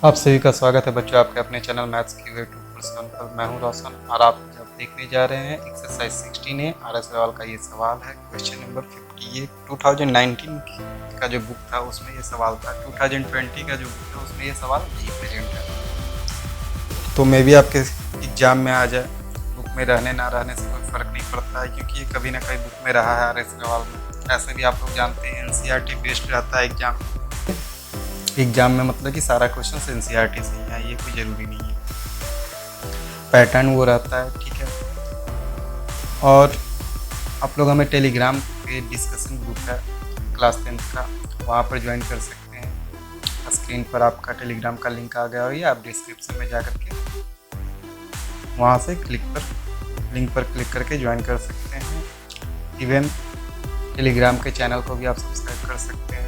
आप सभी का स्वागत है बच्चों आपके अपने चैनल मैथ्स की वे 2% पर। मैं हूं रोशन और आप जब देखने जा रहे हैं एक्सरसाइज 16 RS लेवल का ये सवाल है। Question number 50। ये 2019 का जो बुक था उसमें ये सवाल था, 2020 का जो बुक था उसमें ये सवाल नहीं प्रेजेंट है। तो मे भी आपके एग्जाम में आ जाए, बुक में रहने ना रहने से कोई फ़र्क नहीं पड़ता है, क्योंकि ये कभी ना कभी बुक में रहा है RS लेवल में। ऐसे भी आप लोग जानते हैं NCERT बेस्ड रहता है एग्जाम में, मतलब कि सारा क्वेश्चन NCERT से ही है, ये कोई ज़रूरी नहीं है, पैटर्न वो रहता है। ठीक है, और आप लोग हमें टेलीग्राम पे डिस्कशन ग्रुप है क्लास 10th का, वहाँ पर ज्वाइन कर सकते हैं। स्क्रीन पर आपका टेलीग्राम का लिंक आ गया होगा, आप डिस्क्रिप्शन में जा करके वहाँ से लिंक पर क्लिक करके ज्वाइन कर सकते हैं। इवन टेलीग्राम के चैनल को भी आप सब्सक्राइब कर सकते हैं,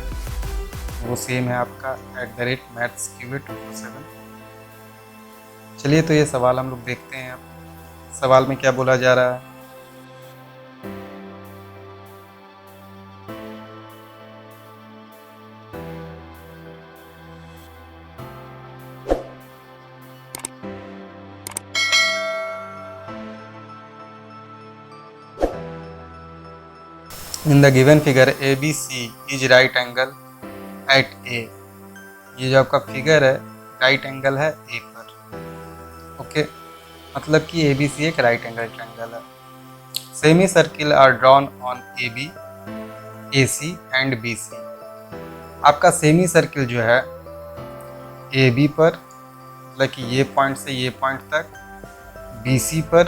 वो सेम है आपका @mathsqv247। चलिए तो ये सवाल हम लोग देखते हैं। अब सवाल में क्या बोला जा रहा है। In the given figure ABC is right angle at A। ये जो आपका फिगर है राइट एंगल है A पर। ओके, मतलब कि ABC एक राइट एंगल ट्रायंगल है। Semicircle are drawn on AB, AC and BC। आपका सेमी सर्किल जो है AB पर, मतलब कि ये पॉइंट से ये पॉइंट तक, BC पर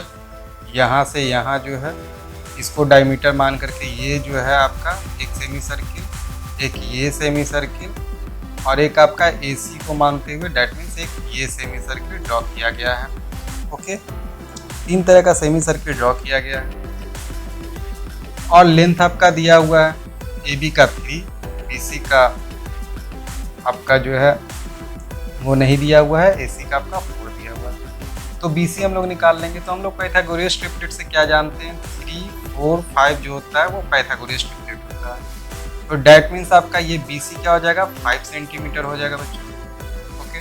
यहाँ से यहाँ जो है, इसको डायमीटर मान करके ये जो है आपका एक सेमी सर्किल, एक ये सेमी सर्किल और एक आपका AC को मानते हुए डेट मीन्स एक ये सेमी सर्किल ड्रॉ किया गया है। ओके, 3 तरह का सेमी सर्किल ड्रॉ किया गया है और लेंथ आपका दिया हुआ है AB का 3, BC का आपका जो है वो नहीं दिया हुआ है, AC का आपका 4 दिया हुआ है। तो BC हम लोग निकाल लेंगे। तो हम लोग पाइथागोरस ट्रिपलेट से क्या जानते हैं, 3, 4, 5 जो होता है वो पाइथागोरस ट्रिपलेट होता है। तो डैट मीन्स आपका ये BC क्या हो जाएगा, 5 सेंटीमीटर हो जाएगा बच्चों। ओके,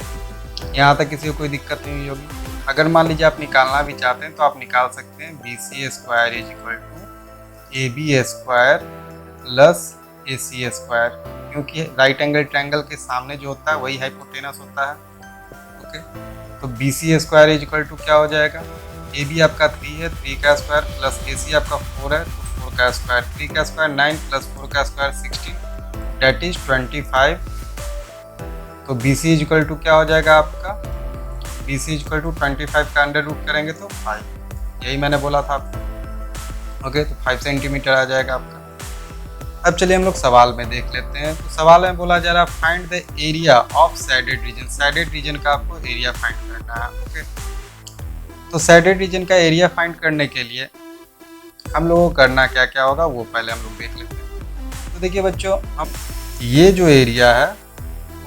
यहाँ तक किसी को कोई दिक्कत नहीं हुई होगी। अगर मान लीजिए आप निकालना भी चाहते हैं तो आप निकाल सकते हैं BC square is equal to AB square plus AC square, क्योंकि राइट एंगल ट्रायंगल के सामने जो होता है वही हाइपोटेनस होता है। ओके, तो BC square is equal to क्या हो जाएगा, AB आपका 3 है, 3 का स्क्वायर प्लस AC आपका 4 है, तो 4 का स्क्वायर, 3 का स्क्वायर 9 प्लस 4 का स्क्वायर 16, डेट इज 25। तो BC इज इक्वल टू क्या हो जाएगा आपका, BC इज इक्वल टू 25 का अंडर रूट करेंगे तो 5, यही मैंने बोला था आपको। ओके, तो 5 सेंटीमीटर आ जाएगा आपका। अब चलिए हम लोग सवाल में देख लेते हैं। तो सवाल में बोला जा रहा है find the area of shaded region. Shaded region का आपको एरिया फाइंड करना है। ओके, तो सैडेड रीजन का एरिया फाइंड करने के लिए हम लोगों को करना क्या क्या होगा वो पहले हम लोग देख लेते हैं। तो देखिए बच्चों, हम ये जो एरिया है,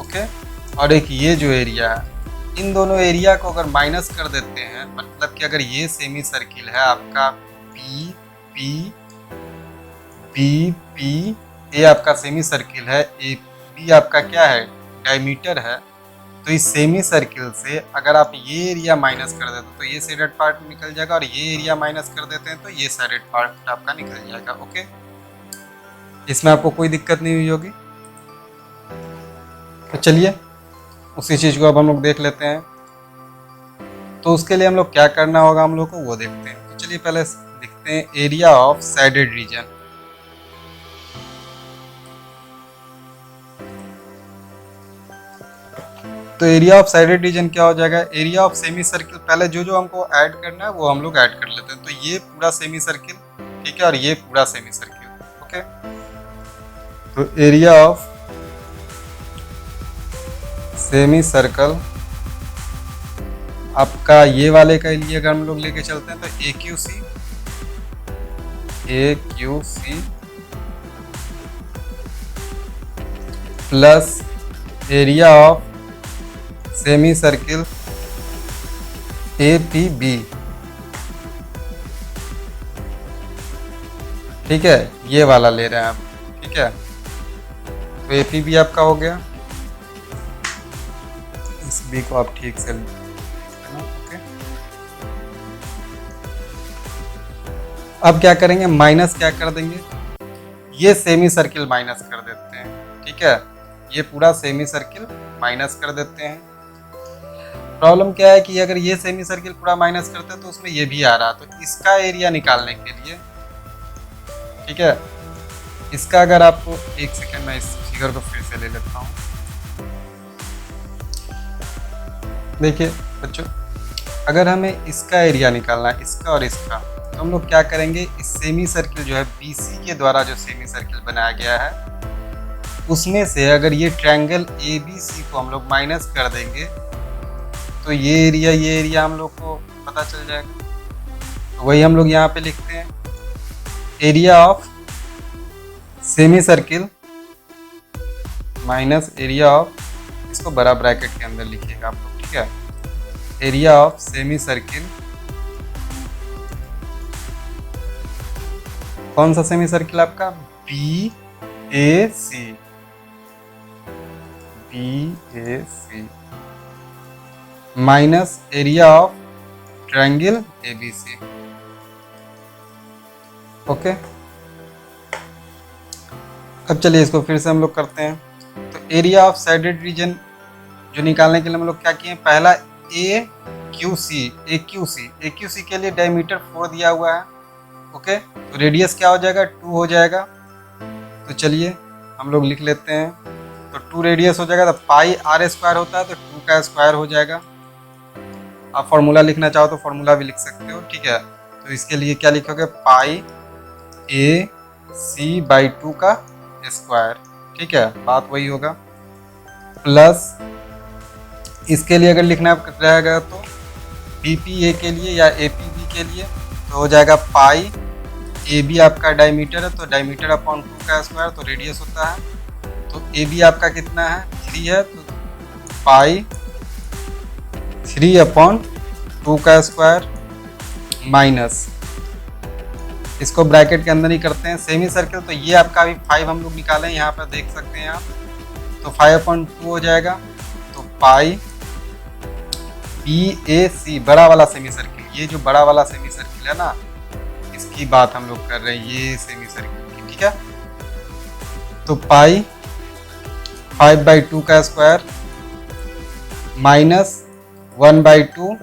ओके, और एक ये जो एरिया है, इन दोनों एरिया को अगर माइनस कर देते हैं, मतलब कि अगर ये सेमी सर्किल है आपका P P P P, ये आपका सेमी सर्किल है, AB आपका क्या है, डायमीटर है। तो इस सेमी सर्किल से अगर आप ये एरिया माइनस कर देते हैं तो ये शेडेड पार्ट निकल जाएगा, और ये एरिया माइनस कर देते हैं तो ये शेडेड पार्ट आपका निकल जाएगा। ओके, इसमें आपको कोई दिक्कत नहीं हुई होगी। तो चलिए उसी चीज़ को अब हम लोग देख लेते हैं। तो उसके लिए हम लोग क्या करना होगा हम लोग को वो देखते हैं। तो चलिए पहले देखते हैं एरिया ऑफ सैडेड रीजन। तो एरिया ऑफ साइडेड रीजन क्या हो जाएगा, एरिया ऑफ सेमी सर्किल। पहले जो जो हमको ऐड करना है वो हम लोग ऐड कर लेते हैं। तो ये पूरा सेमी सर्किल, ठीक है, और ये पूरा सेमी सर्किल। ओके, तो एरिया ऑफ सेमी सर्कल आपका ये वाले के लिए अगर हम लोग लेके चलते हैं तो AQC plus area of semi circle APB, ठीक है, ये वाला ले रहे हैं आप। ठीक है, तो APB आपका हो गया। इस बी को आप ठीक से लेना। ओके, अब क्या करेंगे, माइनस क्या कर देंगे, ये सेमी सर्किल माइनस कर देते हैं। ठीक है, ये पूरा सेमी सर्किल माइनस कर देते हैं। प्रॉब्लम क्या है कि अगर ये सेमी सर्किल पूरा माइनस करते हैं तो उसमें ये भी आ रहा, तो इसका एरिया निकालने के लिए, ठीक है, इसका अगर आपको, एक सेकेंड मैं इस फिगर को फिर से ले लेता हूँ। देखिए बच्चों, अगर हमें इसका एरिया निकालना है, इसका और इसका, तो हम लोग क्या करेंगे, इस सेमी सर्किल जो है BC के द्वारा जो सेमी सर्किल बनाया गया है उसमें से अगर ये ट्रायंगल ABC को हम लोग माइनस कर देंगे तो ये एरिया हम लोग को पता चल जाएगा। तो वही हम लोग यहाँ पे लिखते हैं, area of semi circle minus area of, इसको बड़ा ब्रैकेट के अंदर लिखिएगा आप लोग। ठीक है, एरिया ऑफ सेमी सर्किल, कौन सा सेमी सर्किल आपका, BAC minus area of triangle ABC। Okay, अब चलिए इसको फिर से हम लोग करते हैं। तो एरिया ऑफ साइडेड रीजन जो निकालने के लिए हम लोग क्या किए, पहला AQC के लिए डायमीटर 4 दिया हुआ है। ओके, तो रेडियस क्या हो जाएगा, 2 हो जाएगा। तो चलिए हम लोग लिख लेते हैं, तो 2 रेडियस हो जाएगा, तो पाई r² होता है, तो 2 का स्क्वायर हो जाएगा। आप फॉर्मूला लिखना चाहो तो फॉर्मूला भी लिख सकते हो। ठीक है, तो इसके लिए क्या लिखोगे, पाई AC/2 का स्क्वायर। ठीक है, बात वही होगा, प्लस इसके लिए अगर लिखना रहेगा तो BPA के लिए या APB के लिए तो हो जाएगा पाई, AB आपका डायमीटर है तो डायमीटर अपॉन 2 का स्क्वायर, तो रेडियस होता है, तो AB आपका कितना है, 3 है, तो पाई 3/2 का स्क्वायर माइनस, इसको ब्रैकेट के अंदर ही करते हैं, सेमी सर्किल, तो ये आपका अभी 5 हम लोग निकालें, यहाँ पर देख सकते हैं आप, तो 5/2 हो जाएगा, तो पाई BAC बड़ा वाला सेमी सर्किल, ये जो बड़ा वाला सेमी सर्किल है ना, इसकी बात हम लोग कर रहे हैं, ये सेमी सर्किल की। ठीक है, तो पाई 5/2 का स्क्वायर माइनस 1/2।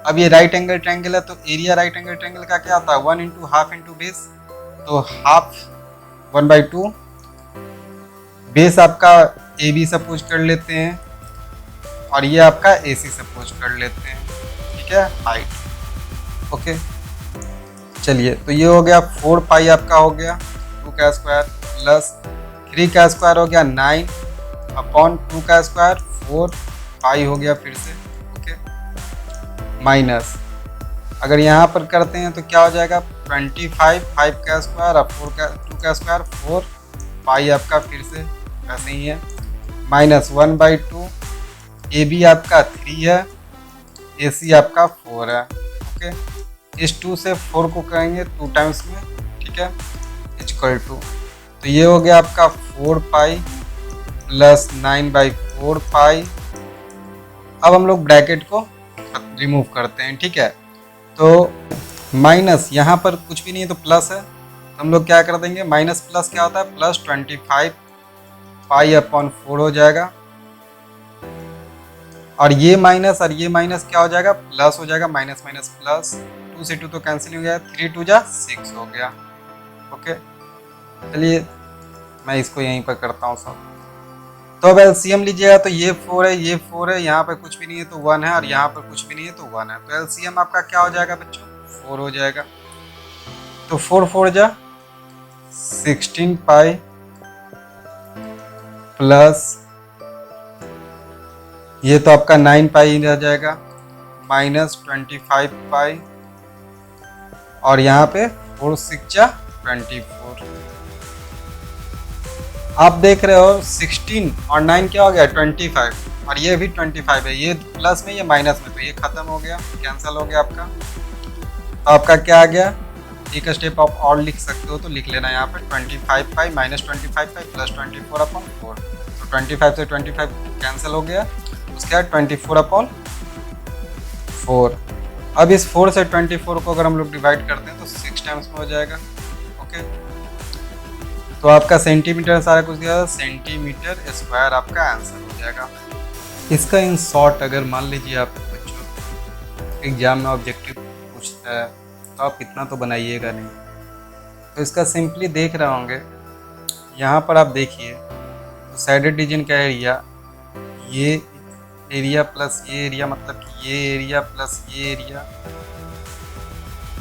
अब ये राइट एंगल ट्रायंगल है, तो एरिया राइट एंगल ट्रायंगल का क्या होता है, 1 × हाफ × बेस, तो हाफ 1/2, बेस आपका AB सपोज कर लेते हैं और ये आपका AC सपोज कर लेते हैं। ठीक है, हाइट। ओके, चलिए, तो ये हो गया 4 पाई आपका हो गया 2 का स्क्वायर, प्लस 3 का स्क्वायर हो गया 9/2 का स्क्वायर 4 पाई हो गया फिर से। ओके, माइनस अगर यहाँ पर करते हैं तो क्या हो जाएगा, 25 5 का स्क्वायर और 2 का स्क्वायर 4 पाई आपका फिर से ऐसे ही है, माइनस 1/2, AB आपका 3 है, AC आपका 4 है। ओके, इस 2 से 4 को करेंगे 2 टाइम्स में। ठीक है, इक्वल टू, तो ये हो गया आपका 4 पाई प्लस 9/4 पाई। अब हम लोग ब्रैकेट को रिमूव करते हैं। ठीक है, तो माइनस यहाँ पर कुछ भी नहीं है तो प्लस है, तो हम लोग क्या कर देंगे, माइनस प्लस क्या होता है, प्लस 25 पाई/4 हो जाएगा, और ये माइनस क्या हो जाएगा, प्लस हो जाएगा, माइनस माइनस प्लस, 2 से 2 तो कैंसिल हो गया, 3 × 2 = 6 हो गया। ओके, चलिए मैं इसको यहीं पर करता हूँ सब। तो अब LCM लीजिएगा, तो ये 4 है, ये 4 है, यहाँ पर कुछ भी नहीं है तो 1 है, और यहाँ पर कुछ भी नहीं है तो 1 है, तो LCM आपका क्या हो जाएगा बच्चों, 4 हो जाएगा। तो 4 4 = 16 पाई प्लस ये तो आपका 9 पाई रह जाएगा, माइनस 25 पाई, और यहाँ पे 4 6 = 24। आप देख रहे हो 16 और 9 क्या हो गया, 25, और ये भी 25 है, ये प्लस में ये माइनस में, तो ये खत्म हो गया, कैंसिल हो गया आपका। तो आपका क्या आ गया, एक स्टेप आप और लिख सकते हो तो लिख लेना यहाँ पे, 25 पाई माइनस 25 पाई प्लस 24/4, तो 25 से 25 कैंसिल हो गया, तो उसके बाद 24/4। अब इस 4 से 24 को अगर हम लोग डिवाइड करते हैं तो 6 टाइम्स में हो जाएगा। ओके, तो आपका सेंटीमीटर सारा कुछ दिया, सेंटीमीटर स्क्वायर आपका आंसर हो जाएगा। इसका इन शॉर्ट अगर मान लीजिए आप बच्चों एग्जाम में ऑब्जेक्टिव पूछता है तो आप इतना तो बनाइएगा नहीं। तो इसका सिंपली देख रहे होंगे, यहाँ पर आप देखिए तो साइडेड रीजन का एरिया, ये एरिया प्लस ये एरिया, मतलब कि ये एरिया प्लस ये एरिया,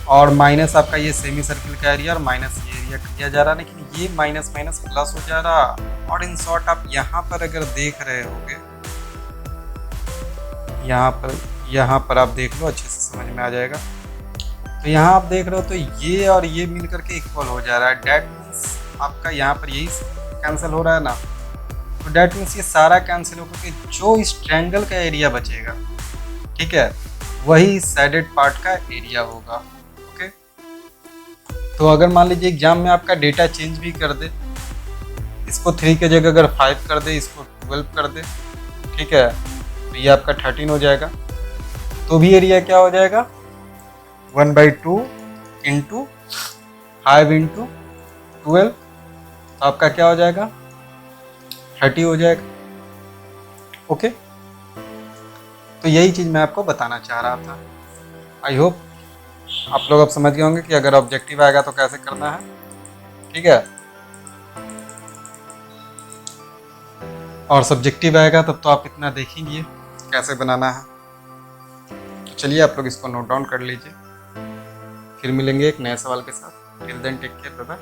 और माइनस आपका ये सेमी सर्किल का एरिया, और माइनस ये एरिया किया जा रहा है, लेकिन ये माइनस माइनस प्लस हो जा रहा। और इन शॉर्ट आप यहाँ पर अगर देख रहे होगे, यहाँ पर आप देख लो, अच्छे से समझ में आ जाएगा। तो यहाँ आप देख रहे हो तो ये और ये मिल करके इक्वल हो जा रहा है। डैट मीन्स आपका यहाँ पर यही कैंसिल हो रहा है ना, तो डैट मीन्स ये सारा कैंसिल हो करके जो इस ट्रायंगल का एरिया बचेगा, ठीक है, वही साइडेड पार्ट का एरिया होगा। ओके, तो अगर मान लीजिए एग्जाम में आपका डेटा चेंज भी कर दे, इसको 3 के जगह अगर 5 कर दे, इसको 12 कर दे, ठीक है, तो ये आपका 13 हो जाएगा। तो भी एरिया क्या हो जाएगा, 1/2 इंटू 5 इंटू 12, तो आपका क्या हो जाएगा, 30 हो जाएगा। ओके, तो यही चीज़ मैं आपको बताना चाह रहा था। आई होप आप लोग अब समझ गए होंगे कि अगर ऑब्जेक्टिव आएगा तो कैसे करना है, ठीक है, और सब्जेक्टिव आएगा तब तो आप इतना देखेंगे कैसे बनाना है। तो चलिए आप लोग इसको नोट डाउन कर लीजिए, फिर मिलेंगे एक नए सवाल के साथ। Till then take care, bye bye.